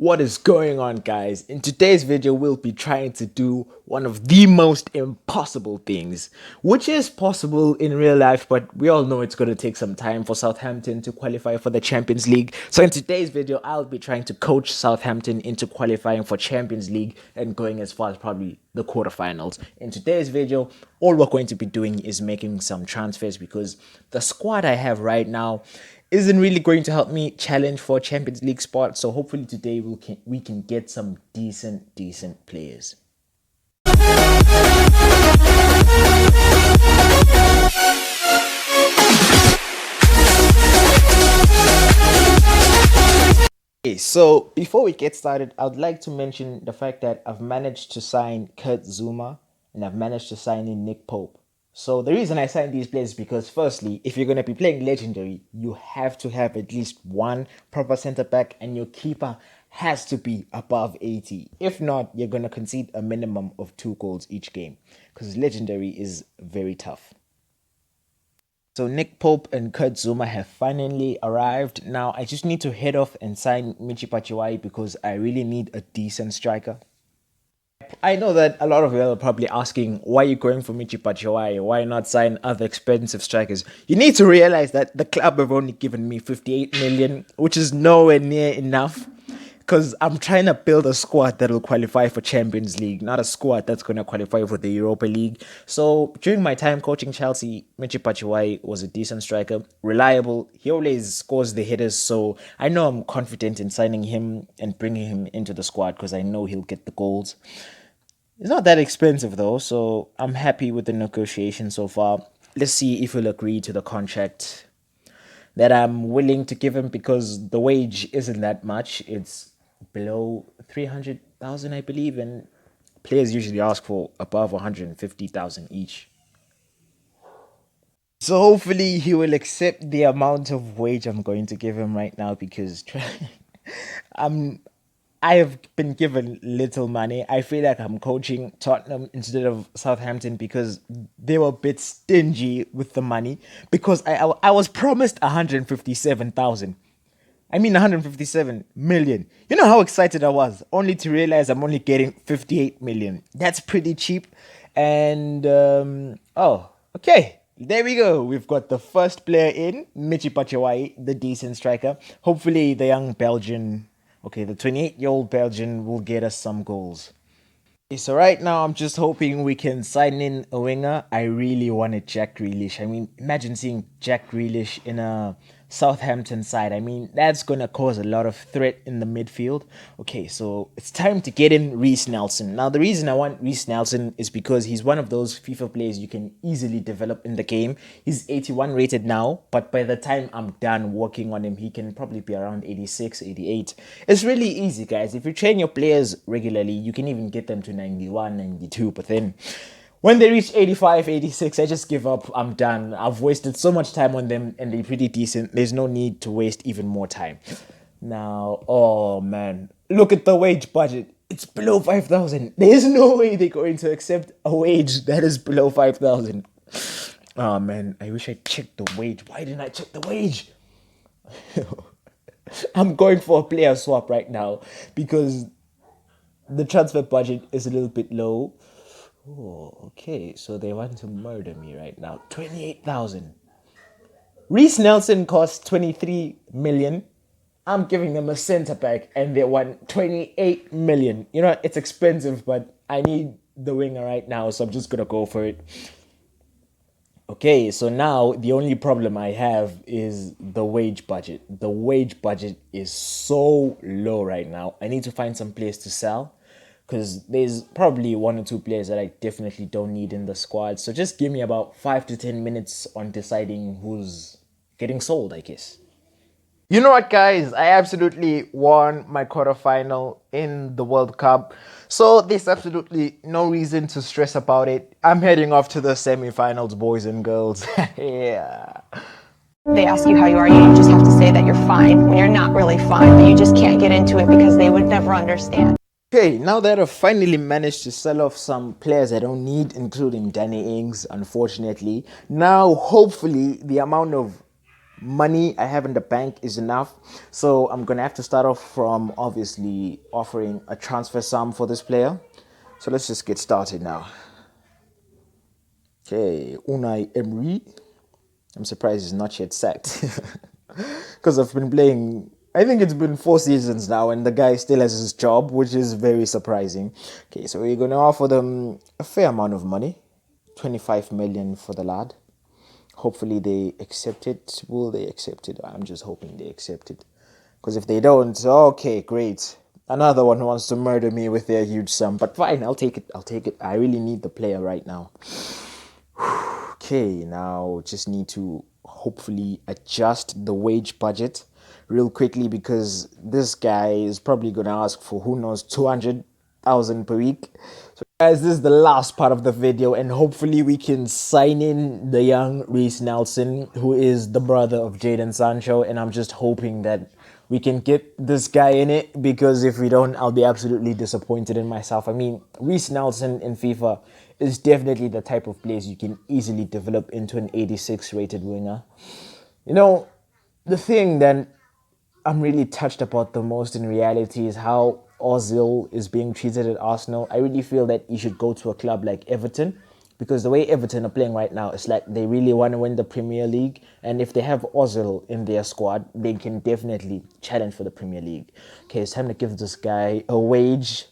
What is going on, guys? In today's video we'll be trying to do one of the most impossible things, which is possible in real life, but we all know it's going to take some time for Southampton to qualify for the Champions League. So in today's video I'll be trying to coach Southampton into qualifying for Champions League and going as far as probably the quarterfinals. In today's video all we're going to be doing is making some transfers because the squad I have right now isn't really going to help me challenge for Champions League spot. So hopefully today we can get some decent players. Okay, so before we get started, I'd like to mention the fact that I've managed to sign Kurt Zouma and I've managed to sign in Nick Pope. So the reason I signed these players is because firstly, if you're going to be playing Legendary, you have to have at least one proper centre back and your keeper has to be above 80. If not, you're going to concede a minimum of 2 goals each game because Legendary is very tough. So Nick Pope and Kurt Zouma have finally arrived. Now I just need to head off and sign Michy Batshuayi because I really need a decent striker. I know that a lot of you are probably asking, why are you going for Michy Batshuayi? Why not sign other expensive strikers? You need to realize that the club have only given me 58 million, which is nowhere near enough. Because I'm trying to build a squad that will qualify for Champions League, not a squad that's going to qualify for the Europa League. So during my time coaching Chelsea, Michy Batshuayi was a decent striker, reliable. He always scores the headers, so I know I'm confident in signing him and bringing him into the squad because I know he'll get the goals. It's not that expensive though, so I'm happy with the negotiation so far. Let's see if he'll agree to the contract that I'm willing to give him because the wage isn't that much. It's below 300,000, I believe, and players usually ask for above 150,000 each. So hopefully he will accept the amount of wage I'm going to give him right now because I have been given little money. I feel like I'm coaching Tottenham instead of Southampton because they were a bit stingy with the money because I was promised 157,000. I mean 157 million. You know how excited I was, only to realize I'm only getting 58 million. That's pretty cheap. And, oh, okay. There we go. We've got the first player in, Michy Batshuayi, the decent striker. Hopefully the young Belgian, okay, the 28-year-old Belgian will get us some goals. Okay, so right now I'm just hoping we can sign in a winger. I really wanted Jack Grealish. I mean, imagine seeing Jack Grealish in a Southampton side. I mean, that's going to cause a lot of threat in the midfield. Okay, so it's time to get in Rhys Nelson. Now, the reason I want Rhys Nelson is because he's one of those FIFA players you can easily develop in the game. He's 81 rated now, but by the time I'm done working on him, he can probably be around 86, 88. It's really easy, guys. If you train your players regularly, you can even get them to 91, 92, but then when they reach 85, 86, I just give up. I'm done. I've wasted so much time on them and they're pretty decent. There's no need to waste even more time. Now, oh man, look at the wage budget. It's below 5,000. There's no way they're going to accept a wage that is below 5,000. Oh man, I wish I checked the wage. Why didn't I check the wage? I'm going for a player swap right now because the transfer budget is a little bit low. Oh, okay, so they want to murder me right now. 28,000. Rhys Nelson costs 23 million. I'm giving them a centre back and they want 28 million. You know, it's expensive, but I need the winger right now, so I'm just going to go for it. Okay, so now the only problem I have is the wage budget. The wage budget is so low right now. I need to find some place to sell, because there's probably 1 or 2 players that I definitely don't need in the squad. So just give me about 5 to 10 minutes on deciding who's getting sold, I guess. You know what, guys? I absolutely won my quarterfinal in the World Cup. So there's absolutely no reason to stress about it. I'm heading off to the semi-finals, boys and girls. Yeah. They ask you how you are, you just have to say that you're fine when you're not really fine, but you just can't get into it because they would never understand. Okay, now that I've finally managed to sell off some players I don't need, including Danny Ings, unfortunately, now hopefully the amount of money I have in the bank is enough. So I'm gonna have to start off from obviously offering a transfer sum for this player. So let's just get started now. Okay, Unai Emery. I'm surprised he's not yet sacked. Because I've been playing, I think it's been 4 seasons now, and the guy still has his job, which is very surprising. Okay, so we're going to offer them a fair amount of money, 25 million for the lad. Hopefully they accept it. Will they accept it? I'm just hoping they accept it. Because if they don't, okay, great. Another one who wants to murder me with their huge sum. But fine, I'll take it. I'll take it. I really need the player right now. Okay, now just need to hopefully adjust the wage budget real quickly, because this guy is probably going to ask for, who knows, 200,000 per week. So guys, this is the last part of the video, and hopefully we can sign in the young Rhys Nelson, who is the brother of Jadon Sancho, and I'm just hoping that we can get this guy in it, because if we don't, I'll be absolutely disappointed in myself. I mean, Rhys Nelson in FIFA is definitely the type of players you can easily develop into an 86 rated winger. You know, the thing that I'm really touched about the most in reality is how Ozil is being treated at Arsenal. I really feel that he should go to a club like Everton, because the way Everton are playing right now, it's like they really want to win the Premier League, and if they have Ozil in their squad, they can definitely challenge for the Premier League. Okay, it's time to give this guy a wage.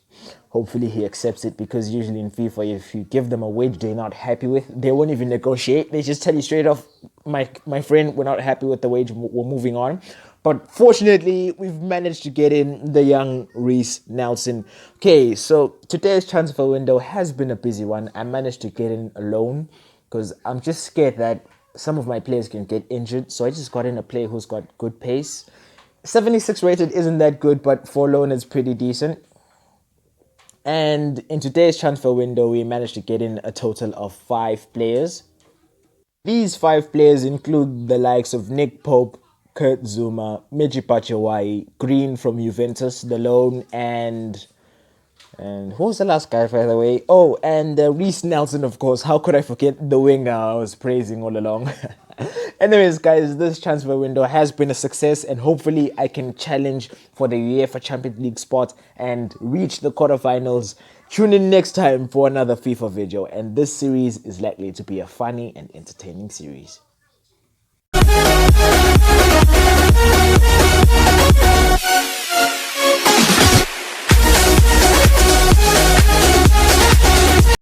Hopefully he accepts it, because usually in FIFA, if you give them a wage they're not happy with, they won't even negotiate. They just tell you straight off, my friend, we're not happy with the wage, we're moving on. But fortunately, we've managed to get in the young Rhys Nelson. Okay, so today's transfer window has been a busy one. I managed to get in alone, because I'm just scared that some of my players can get injured. So I just got in a player who's got good pace. 76 rated isn't that good, but for loan it's pretty decent. And in today's transfer window, we managed to get in a total of 5 players. These 5 players include the likes of Nick Pope, Kurt Zuma, Michy Batshuayi, Green from Juventus, the loan, and who was the last guy, by the way? Oh, and Rhys Nelson, of course. How could I forget the winger I was praising all along? Anyways, guys, this transfer window has been a success, and hopefully I can challenge for the UEFA Champions League spot and reach the quarterfinals. Tune in next time for another FIFA video, and this series is likely to be a funny and entertaining series.